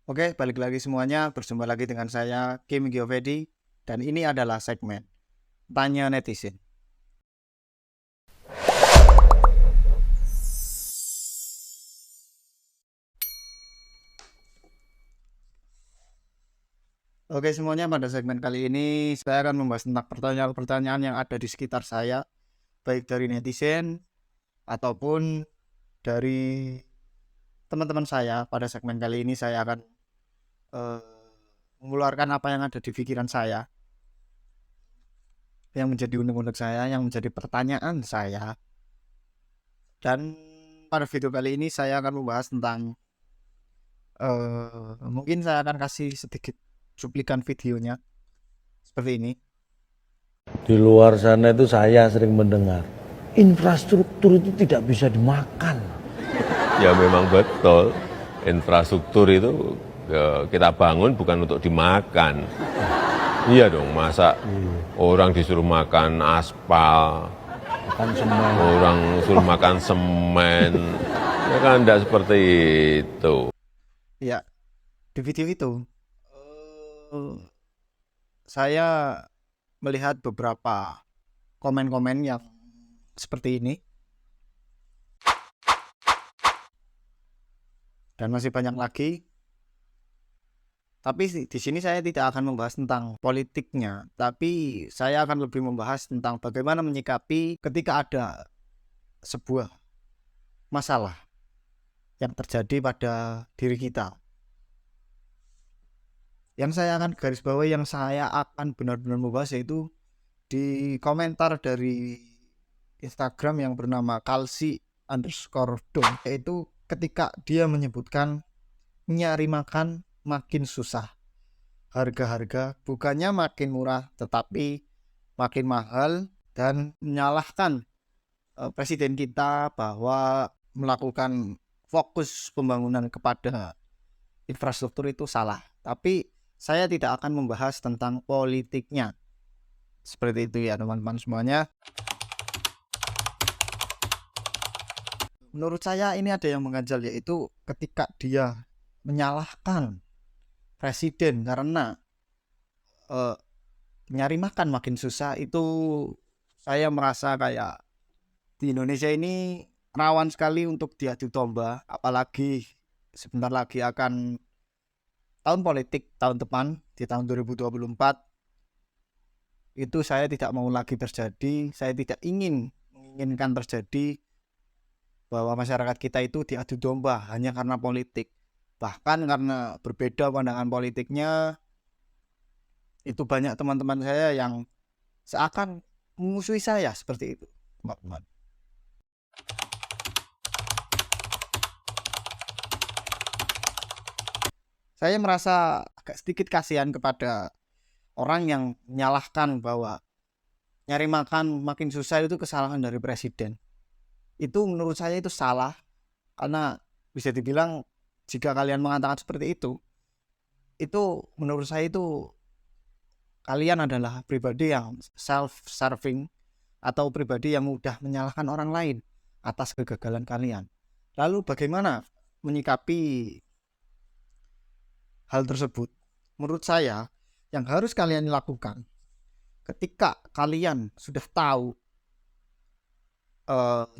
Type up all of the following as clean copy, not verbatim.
Oke, balik lagi semuanya. Berjumpa lagi dengan saya, Kim Giovedi. Dan ini adalah segmen Tanya Netizen. Oke semuanya, pada segmen kali ini saya akan membahas tentang pertanyaan-pertanyaan yang ada di sekitar saya, baik dari netizen ataupun dari teman-teman saya. Pada segmen kali ini saya akan eh, mengeluarkan apa yang ada di pikiran saya, yang menjadi unek-unek saya, yang menjadi pertanyaan saya. Dan pada video kali ini saya akan membahas tentang mungkin saya akan kasih sedikit cuplikan videonya seperti ini. Di luar sana itu saya sering mendengar infrastruktur itu tidak bisa dimakan. Ya memang betul, infrastruktur itu kita bangun bukan untuk dimakan. Iya dong, masa orang disuruh makan aspal, Makan semen. orang suruh makan semen, ya kan tidak seperti itu. Ya, di video itu saya melihat beberapa komen-komen yang seperti ini, dan masih banyak lagi. Tapi di sini saya tidak akan membahas tentang politiknya, tapi saya akan lebih membahas tentang bagaimana menyikapi ketika ada sebuah masalah yang terjadi pada diri kita. Yang saya akan garis bawahi, yang saya akan benar-benar membahas, yaitu di komentar dari Instagram yang bernama kalsi_dom, yaitu ketika dia menyebutkan nyari makan makin susah, harga-harga bukannya makin murah tetapi makin mahal, dan menyalahkan presiden kita bahwa melakukan fokus pembangunan kepada infrastruktur itu salah. Tapi saya tidak akan membahas tentang politiknya. Seperti itu ya teman-teman semuanya. Menurut saya ini ada yang mengganjal, yaitu ketika dia menyalahkan presiden karena nyari makan makin susah. Itu saya merasa kayak di Indonesia ini rawan sekali untuk diadu domba, apalagi sebentar lagi akan tahun politik, tahun depan di tahun 2024. Itu saya tidak mau lagi terjadi. Saya tidak menginginkan terjadi bahwa masyarakat kita itu diadu domba hanya karena politik. Bahkan karena berbeda pandangan politiknya, itu banyak teman-teman saya yang seakan memusuhi saya seperti itu, teman-teman. Saya merasa agak sedikit kasihan kepada orang yang menyalahkan bahwa nyari makan makin susah itu kesalahan dari presiden. Itu menurut saya itu salah, karena bisa dibilang jika kalian mengatakan seperti itu menurut saya itu kalian adalah pribadi yang self-serving atau pribadi yang mudah menyalahkan orang lain atas kegagalan kalian. Lalu bagaimana menyikapi hal tersebut? Menurut saya yang harus kalian lakukan ketika kalian sudah tahu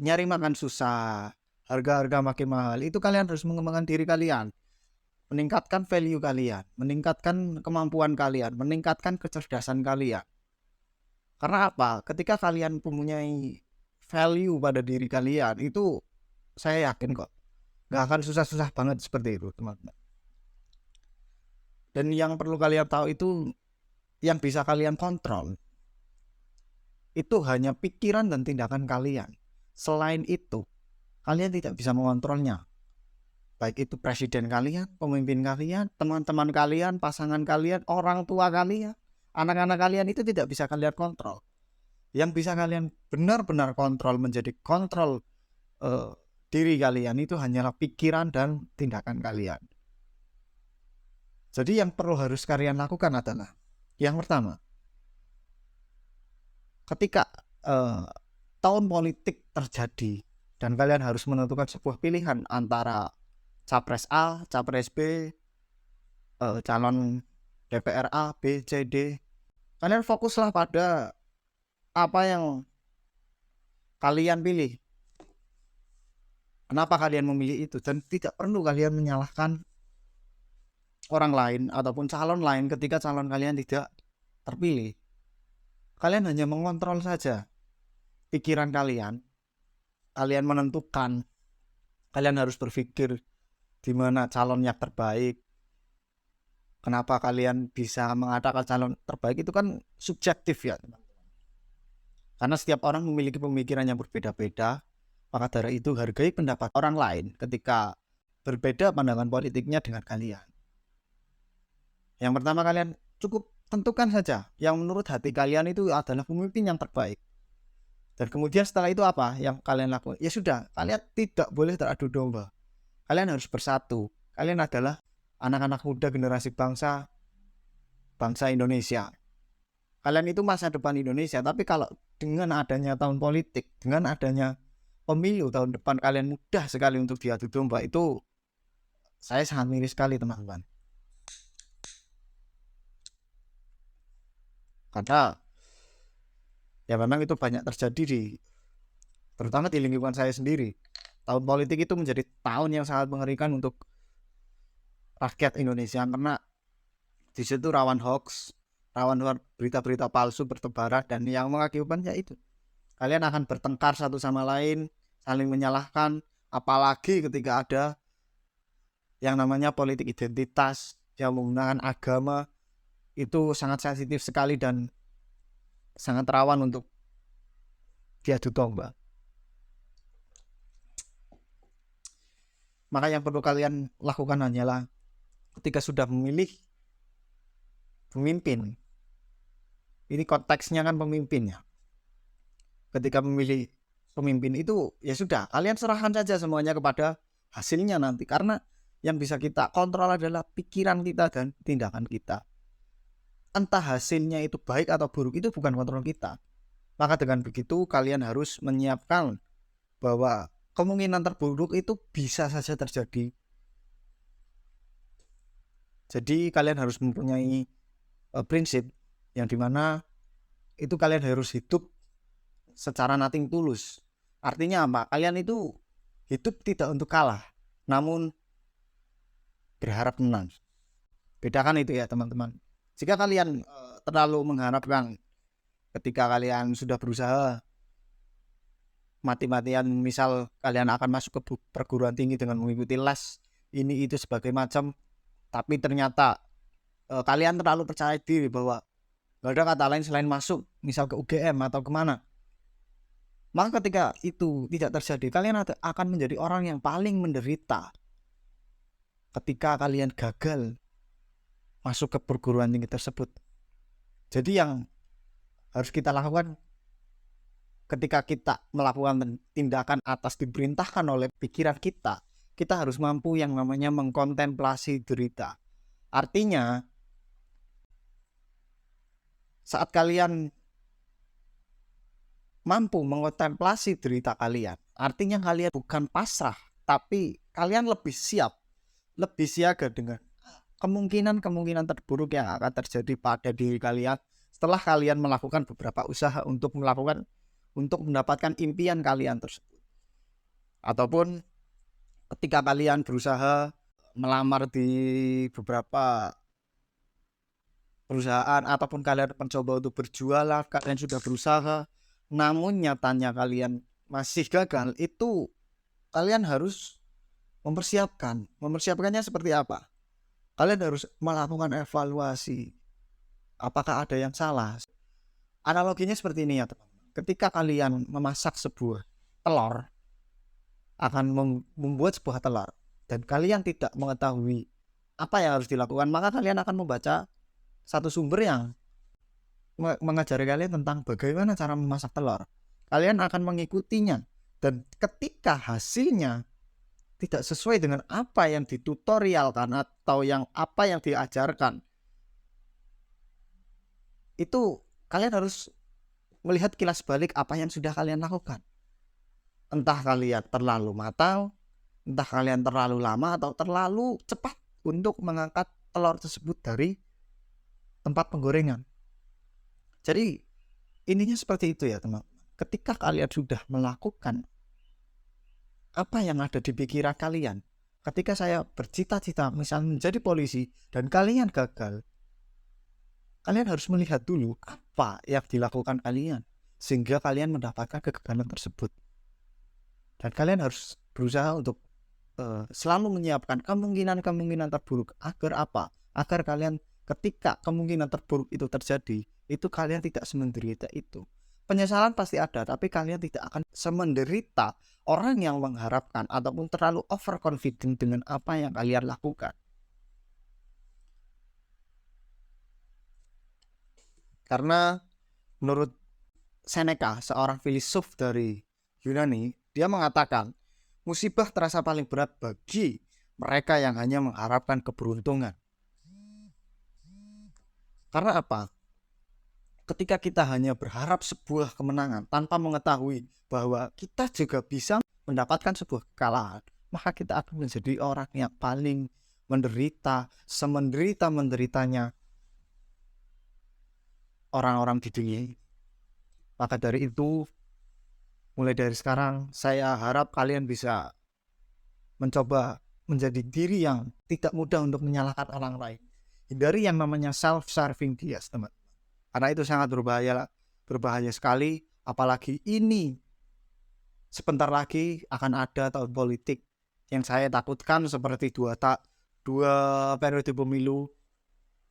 nyari makan susah, harga-harga makin mahal, itu kalian harus mengembangkan diri kalian, meningkatkan value kalian, meningkatkan kemampuan kalian, meningkatkan kecerdasan kalian. Karena apa? Ketika kalian mempunyai value pada diri kalian, itu saya yakin kok gak akan susah-susah banget seperti itu, teman-teman. Dan yang perlu kalian tahu itu, yang bisa kalian kontrol itu hanya pikiran dan tindakan kalian. Selain itu, kalian tidak bisa mengontrolnya. Baik itu presiden kalian, pemimpin kalian, teman-teman kalian, pasangan kalian, orang tua kalian, anak-anak kalian, itu tidak bisa kalian kontrol. Yang bisa kalian benar-benar kontrol, menjadi kontrol diri kalian, itu hanyalah pikiran dan tindakan kalian. Jadi yang perlu harus kalian lakukan adalah, yang pertama, ketika tahun politik terjadi dan kalian harus menentukan sebuah pilihan antara capres A, capres B, calon DPR A, B, C, D. Kalian fokuslah pada apa yang kalian pilih. Kenapa kalian memilih itu, dan tidak perlu kalian menyalahkan orang lain ataupun calon lain ketika calon kalian tidak terpilih. Kalian hanya mengontrol saja pikiran kalian. Kalian menentukan, kalian harus berpikir di mana calon yang terbaik. Kenapa kalian bisa mengatakan calon terbaik, itu kan subjektif ya teman-teman. Karena setiap orang memiliki pemikiran yang berbeda-beda. Maka dari itu hargai pendapat orang lain ketika berbeda pandangan politiknya dengan kalian. Yang pertama, kalian cukup tentukan saja yang menurut hati kalian itu adalah pemimpin yang terbaik. Dan kemudian setelah itu apa yang kalian lakukan? Ya sudah, kalian tidak boleh teradu domba. Kalian harus bersatu. Kalian adalah anak-anak muda generasi bangsa Indonesia. Kalian itu masa depan Indonesia. Tapi kalau dengan adanya tahun politik, dengan adanya pemilu tahun depan, kalian mudah sekali untuk diadu domba, itu saya sangat miris sekali teman-teman. Karena ya memang itu banyak terjadi terutama di lingkungan saya sendiri. Tahun politik itu menjadi tahun yang sangat mengerikan untuk rakyat Indonesia, karena di situ rawan hoax, rawan berita-berita palsu bertebaran, dan yang mengakibatkannya itu kalian akan bertengkar satu sama lain, saling menyalahkan, apalagi ketika ada yang namanya politik identitas yang menggunakan agama. Itu sangat sensitif sekali dan sangat rawan untuk diadu domba. Maka yang perlu kalian lakukan hanyalah ketika sudah memilih pemimpin, ini konteksnya kan pemimpin ya. Ketika memilih pemimpin itu ya sudah, kalian serahkan saja semuanya kepada hasilnya nanti. Karena yang bisa kita kontrol adalah pikiran kita dan tindakan kita. Entah hasilnya itu baik atau buruk, itu bukan kontrol kita. Maka dengan begitu kalian harus menyiapkan bahwa kemungkinan terburuk itu bisa saja terjadi. Jadi kalian harus mempunyai prinsip yang dimana itu kalian harus hidup secara nothing tulus. Artinya apa? Kalian itu hidup tidak untuk kalah, namun berharap menang. Bedakan itu ya teman-teman. Jika kalian terlalu mengharapkan ketika kalian sudah berusaha mati-matian, misal kalian akan masuk ke perguruan tinggi dengan mengikuti les ini itu sebagai macam, tapi ternyata kalian terlalu percaya diri bahwa gak ada kata lain selain masuk, misal ke UGM atau kemana. Maka ketika itu tidak terjadi, kalian akan menjadi orang yang paling menderita ketika kalian gagal masuk ke perguruan tinggi tersebut. Jadi yang harus kita lakukan ketika kita melakukan tindakan atas diperintahkan oleh pikiran kita, kita harus mampu yang namanya mengkontemplasi derita. Artinya saat kalian mampu mengontemplasi derita kalian, artinya kalian bukan pasrah, tapi kalian lebih siap, lebih siaga dengan kemungkinan terburuk yang akan terjadi pada diri kalian setelah kalian melakukan beberapa usaha untuk mendapatkan impian kalian tersebut. Ataupun ketika kalian berusaha melamar di beberapa perusahaan, ataupun kalian mencoba untuk berjualan, kalian sudah berusaha namun nyatanya kalian masih gagal, itu kalian harus mempersiapkannya seperti apa? Kalian harus melakukan evaluasi, apakah ada yang salah. Analoginya seperti ini ya teman. Ketika kalian memasak sebuah telur, akan membuat sebuah telur, dan kalian tidak mengetahui apa yang harus dilakukan, maka kalian akan membaca satu sumber yang mengajari kalian tentang bagaimana cara memasak telur. Kalian akan mengikutinya, dan ketika hasilnya tidak sesuai dengan apa yang ditutorialkan atau apa yang diajarkan, itu kalian harus melihat kilas balik apa yang sudah kalian lakukan. Entah kalian terlalu matang, entah kalian terlalu lama atau terlalu cepat untuk mengangkat telur tersebut dari tempat penggorengan. Jadi intinya seperti itu ya teman. Ketika kalian sudah melakukan apa yang ada di pikiran kalian, ketika saya bercita-cita misalnya menjadi polisi dan kalian gagal, kalian harus melihat dulu apa yang dilakukan kalian sehingga kalian mendapatkan kegagalan tersebut. Dan kalian harus berusaha untuk selalu menyiapkan kemungkinan-kemungkinan terburuk. Agar apa? Agar kalian ketika kemungkinan terburuk itu terjadi, itu kalian tidak semenderita itu. Penyesalan pasti ada, tapi kalian tidak akan semenderita orang yang mengharapkan ataupun terlalu overconfident dengan apa yang kalian lakukan. Karena menurut Seneca, seorang filsuf dari Yunani, dia mengatakan musibah terasa paling berat bagi mereka yang hanya mengharapkan keberuntungan. Karena apa? Ketika kita hanya berharap sebuah kemenangan tanpa mengetahui bahwa kita juga bisa mendapatkan sebuah kekalahan, maka kita akan menjadi orang yang paling menderita, semenderita-menderitanya orang-orang di dunia ini. Maka dari itu, mulai dari sekarang, saya harap kalian bisa mencoba menjadi diri yang tidak mudah untuk menyalahkan orang lain. Hindari yang namanya self-serving bias, teman. Karena itu sangat berbahaya sekali, apalagi ini sebentar lagi akan ada tahun politik yang saya takutkan seperti dua periode pemilu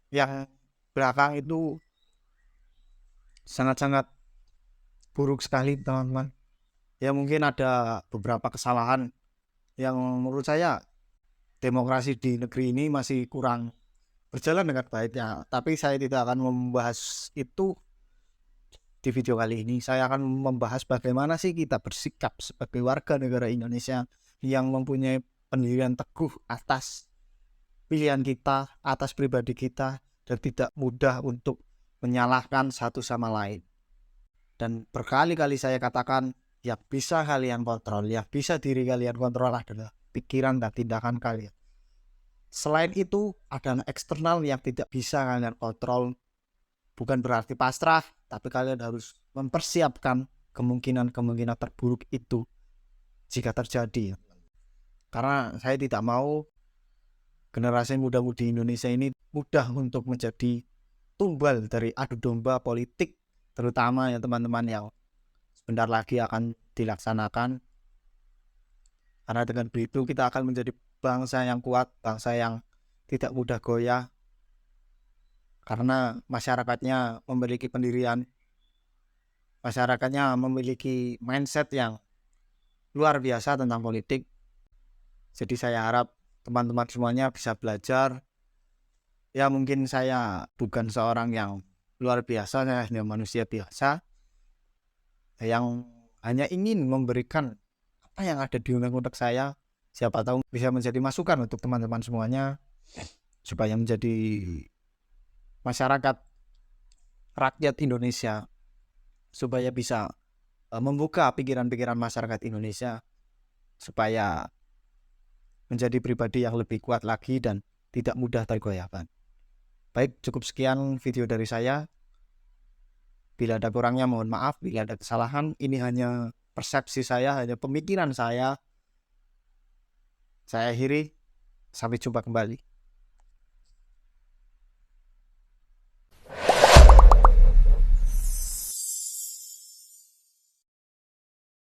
yang belakang itu sangat-sangat buruk sekali, teman-teman. Ya mungkin ada beberapa kesalahan yang menurut saya demokrasi di negeri ini masih kurang berjalan dengan baiknya, tapi saya tidak akan membahas itu di video kali ini. Saya akan membahas bagaimana sih kita bersikap sebagai warga negara Indonesia yang mempunyai pendirian teguh atas pilihan kita, atas pribadi kita, dan tidak mudah untuk menyalahkan satu sama lain. Dan berkali-kali saya katakan, yang bisa kalian kontrol, yang bisa diri kalian kontrol adalah pikiran dan tindakan kalian. Selain itu, ada eksternal yang tidak bisa kalian kontrol. Bukan berarti pasrah, tapi kalian harus mempersiapkan kemungkinan-kemungkinan terburuk itu jika terjadi. Karena saya tidak mau generasi muda-mudi Indonesia ini mudah untuk menjadi tumbal dari adu domba politik, terutama ya teman-teman yang sebentar lagi akan dilaksanakan. Karena dengan begitu kita akan menjadi bangsa yang kuat, bangsa yang tidak mudah goyah, karena masyarakatnya memiliki pendirian, masyarakatnya memiliki mindset yang luar biasa tentang politik. Jadi saya harap teman-teman semuanya bisa belajar. Ya mungkin saya bukan seorang yang luar biasa, saya hanya manusia biasa yang hanya ingin memberikan apa yang ada di unek-unek saya. Siapa tahu bisa menjadi masukan untuk teman-teman semuanya supaya menjadi masyarakat rakyat Indonesia, supaya bisa membuka pikiran-pikiran masyarakat Indonesia supaya menjadi pribadi yang lebih kuat lagi dan tidak mudah tergoyahkan. Baik, cukup sekian video dari saya. Bila ada kurangnya mohon maaf, bila ada kesalahan, ini hanya persepsi saya, hanya pemikiran saya. Saya akhiri, sampai jumpa kembali.